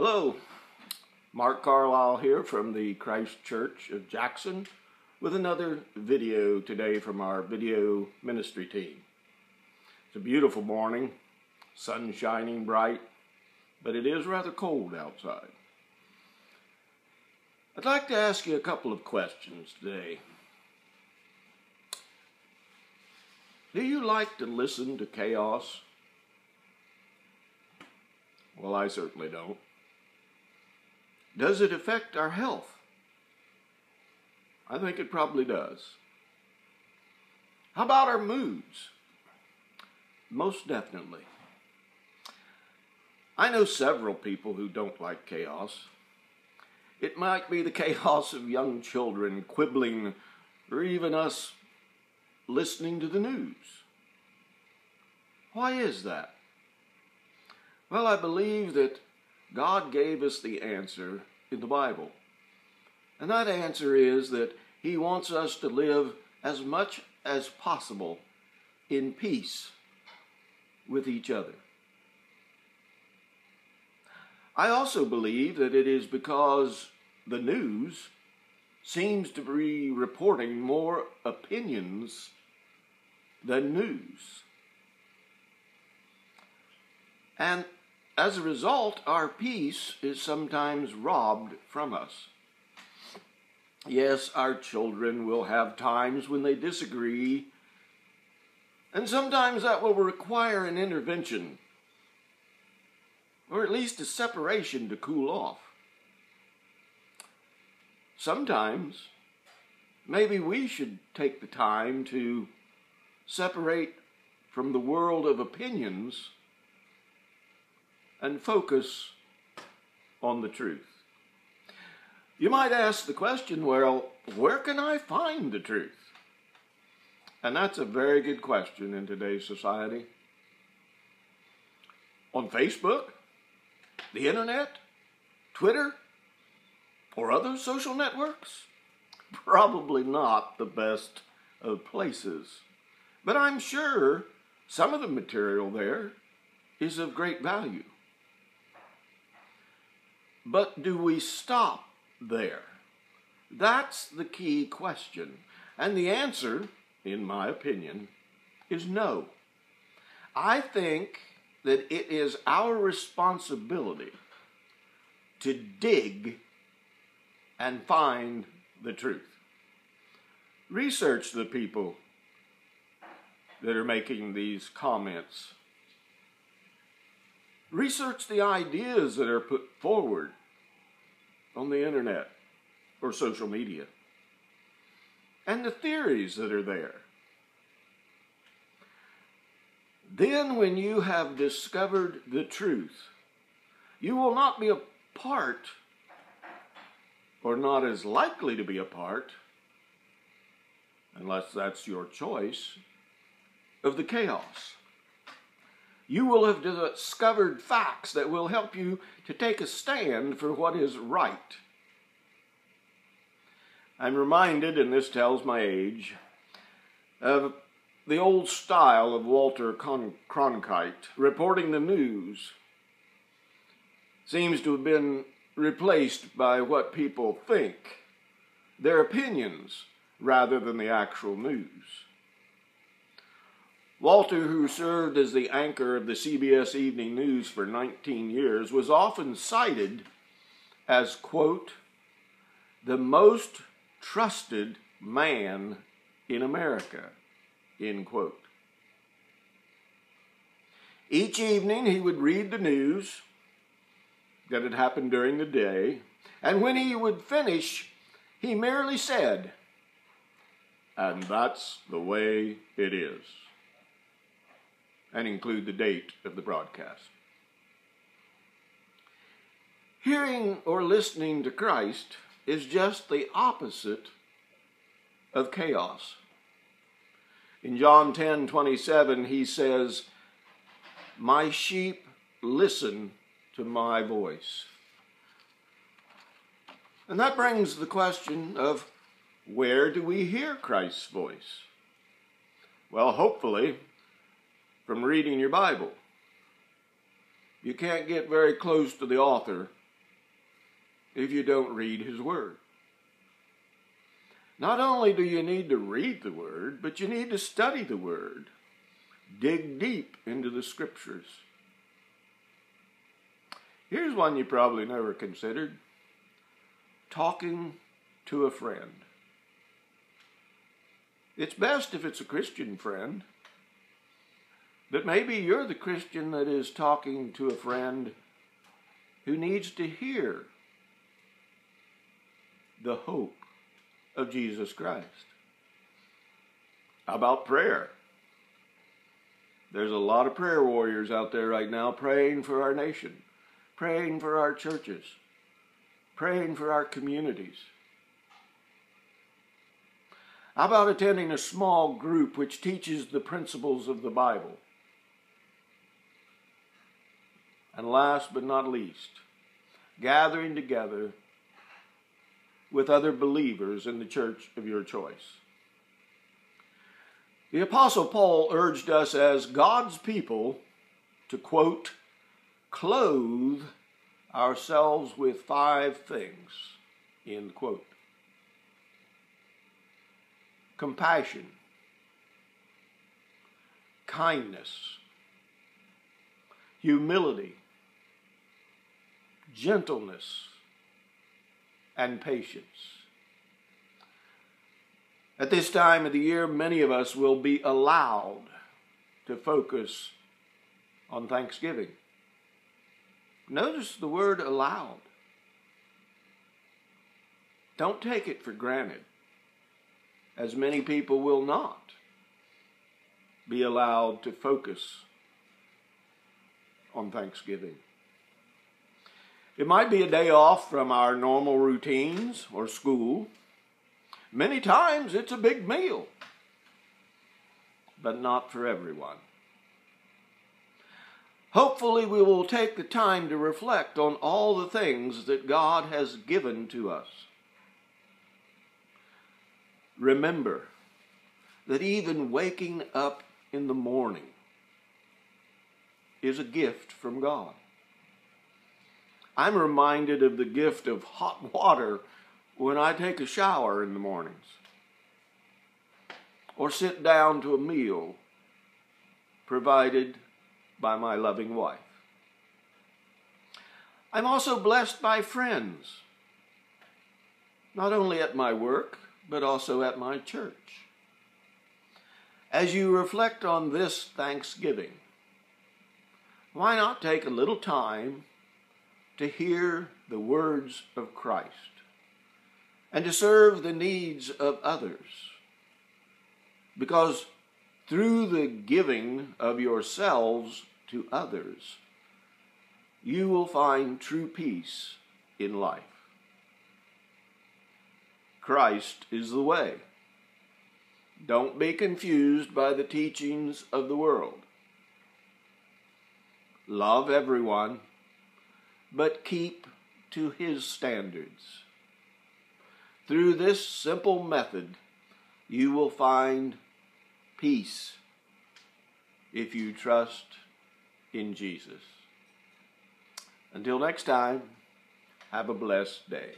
Hello, Mark Carlisle here from the Christ Church of Jackson with another video today from our video ministry team. It's a beautiful morning, sun shining bright, but it is rather cold outside. I'd like to ask you a couple of questions today. Do you like to listen to chaos? Well, I certainly don't. Does it affect our health? I think it probably does. How about our moods? Most definitely. I know several people who don't like chaos. It might be the chaos of young children quibbling, or even us listening to the news. Why is that? Well, I believe that God gave us the answer in the Bible. And that answer is that He wants us to live as much as possible in peace with each other. I also believe that it is because the news seems to be reporting more opinions than news. And as a result, our peace is sometimes robbed from us. Yes, our children will have times when they disagree, and sometimes that will require an intervention, or at least a separation to cool off. Sometimes, maybe we should take the time to separate from the world of opinions and focus on the truth. You might ask the question, well, where can I find the truth? And that's a very good question in today's society. On Facebook, the internet, Twitter, or other social networks? Probably not the best of places. But I'm sure some of the material there is of great value. But do we stop there? That's the key question. And the answer, in my opinion, is no. I think that it is our responsibility to dig and find the truth. Research the people that are making these comments. Research the ideas that are put forward on the internet or social media, and the theories that are there. Then when you have discovered the truth, you will not be a part, or not as likely to be a part, unless that's your choice, of the chaos. You will have discovered facts that will help you to take a stand for what is right. I'm reminded, and this tells my age, of the old style of Walter Cronkite reporting the news. Seems to have been replaced by what people think, their opinions, rather than the actual news. Walter, who served as the anchor of the CBS Evening News for 19 years, was often cited as, quote, the most trusted man in America, end quote. Each evening he would read the news that had happened during the day, and when he would finish, he merely said, and that's the way it is, and include the date of the broadcast. Hearing or listening to Christ is just the opposite of chaos. In John 10:27, he says, my sheep listen to my voice. And that brings the question of, where do we hear Christ's voice? Well, hopefully, from reading your Bible. You can't get very close to the author if you don't read His Word. Not only do you need to read the Word, but you need to study the Word. Dig deep into the Scriptures. Here's one you probably never considered. Talking to a friend. It's best if it's a Christian friend. But maybe you're the Christian that is talking to a friend who needs to hear the hope of Jesus Christ. How about prayer? There's a lot of prayer warriors out there right now praying for our nation, praying for our churches, praying for our communities. How about attending a small group which teaches the principles of the Bible? And last but not least, gathering together with other believers in the church of your choice. The Apostle Paul urged us as God's people to, quote, clothe ourselves with 5 things, end quote. Compassion, kindness, humility, gentleness, and patience. At this time of the year, many of us will be allowed to focus on Thanksgiving. Notice the word allowed. Don't take it for granted, as many people will not be allowed to focus on Thanksgiving. It might be a day off from our normal routines or school. Many times it's a big meal, but not for everyone. Hopefully we will take the time to reflect on all the things that God has given to us. Remember that even waking up in the morning is a gift from God. I'm reminded of the gift of hot water when I take a shower in the mornings or sit down to a meal provided by my loving wife. I'm also blessed by friends, not only at my work, but also at my church. As you reflect on this Thanksgiving, why not take a little time to hear the words of Christ and to serve the needs of others? Because through the giving of yourselves to others, you will find true peace in life. Christ is the way. Don't be confused by the teachings of the world. Love everyone, but keep to His standards. Through this simple method, you will find peace if you trust in Jesus. Until next time, have a blessed day.